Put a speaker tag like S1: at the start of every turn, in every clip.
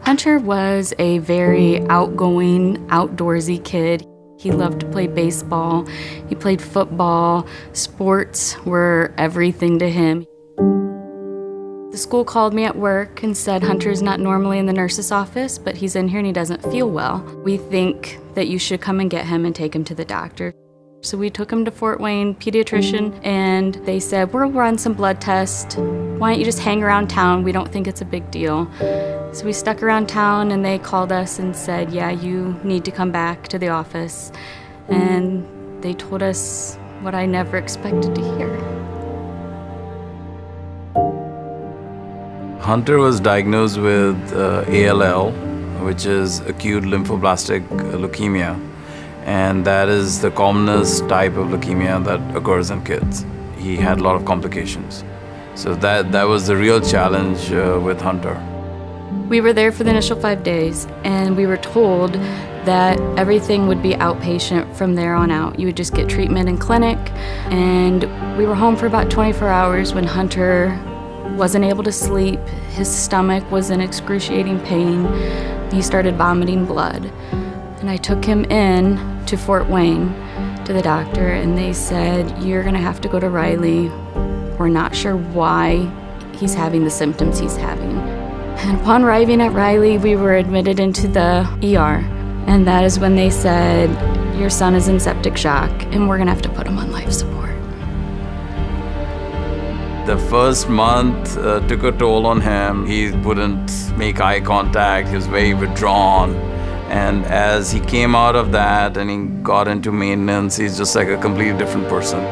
S1: Hunter was a very outgoing, outdoorsy kid. He loved to play baseball. He played football. Sports were everything to him. The school called me at work and said, Hunter's not normally in the nurse's office, but he's in here and he doesn't feel well. We think that you should come and get him and take him to the doctor. So we took him to Fort Wayne pediatrician, and they said, we'll run some blood tests. Why don't you just hang around town? We don't think it's a big deal. So we stuck around town, and they called us and said, yeah, you need to come back to the office. And they told us what I never expected to hear.
S2: Hunter was diagnosed with ALL, which is acute lymphoblastic leukemia. And that is the commonest type of leukemia that occurs in kids. He had a lot of complications. So that was the real challenge with Hunter.
S1: We were there for the initial 5 days, and we were told that everything would be outpatient from there on out. You would just get treatment in clinic, and we were home for about 24 hours when Hunter wasn't able to sleep. His stomach was in excruciating pain. He started vomiting blood. And I took him in to Fort Wayne to the doctor, and they said, you're gonna have to go to Riley. We're not sure why he's having the symptoms he's having. And upon arriving at Riley, we were admitted into the ER. And that is when they said, your son is in septic shock, and we're gonna have to put him on life support.
S2: The first month took a toll on him. He wouldn't make eye contact, he was very withdrawn. And as he came out of that and he got into maintenance, he's just like a completely different person.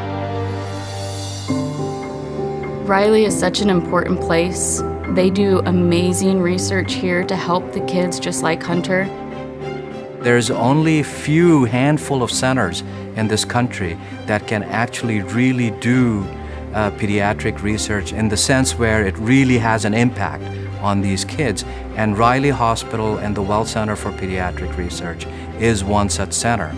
S1: Riley is such an important place. They do amazing research here to help the kids just like Hunter.
S3: There's only a few handful of centers in this country that can actually really do pediatric research in the sense where it really has an impact on these kids. And Riley Hospital and the Well Center for Pediatric Research is one such center.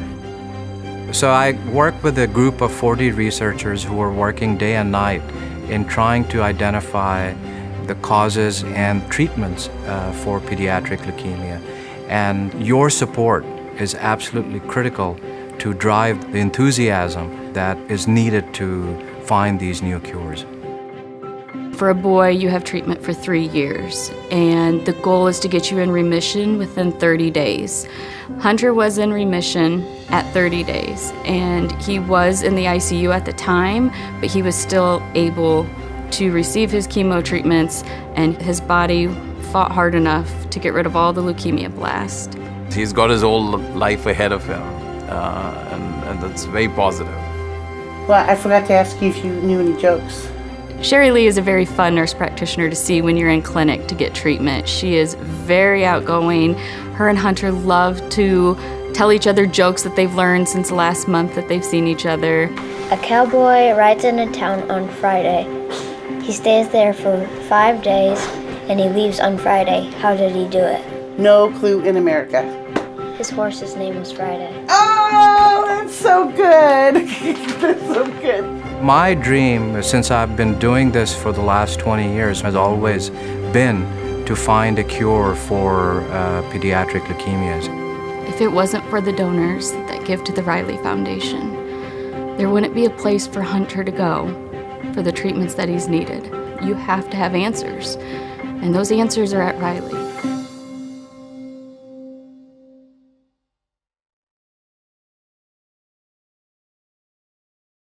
S3: So I work with a group of 40 researchers who are working day and night in trying to identify the causes and treatments for pediatric leukemia. And your support is absolutely critical to drive the enthusiasm that is needed to find these new cures.
S1: For a boy, you have treatment for 3 years, and the goal is to get you in remission within 30 days. Hunter was in remission at 30 days, and he was in the ICU at the time, but he was still able to receive his chemo treatments, and his body fought hard enough to get rid of all the leukemia blast.
S2: He's got his whole life ahead of him, and that's very positive.
S4: Well, I forgot to ask you if you knew any jokes.
S1: Sherry Lee is a very fun nurse practitioner to see when you're in clinic to get treatment. She is very outgoing. Her and Hunter love to tell each other jokes that they've learned since the last month that they've seen each other.
S5: A cowboy rides into town on Friday. He stays there for 5 days and he leaves on Friday. How did he do it?
S4: No clue in America.
S5: His horse's name was Friday.
S4: Oh, that's so good. That's so good.
S3: My dream, since I've been doing this for the last 20 years, has always been to find a cure for pediatric leukemias.
S1: If it wasn't for the donors that give to the Riley Foundation, there wouldn't be a place for Hunter to go for the treatments that he's needed. You have to have answers, and those answers are at Riley.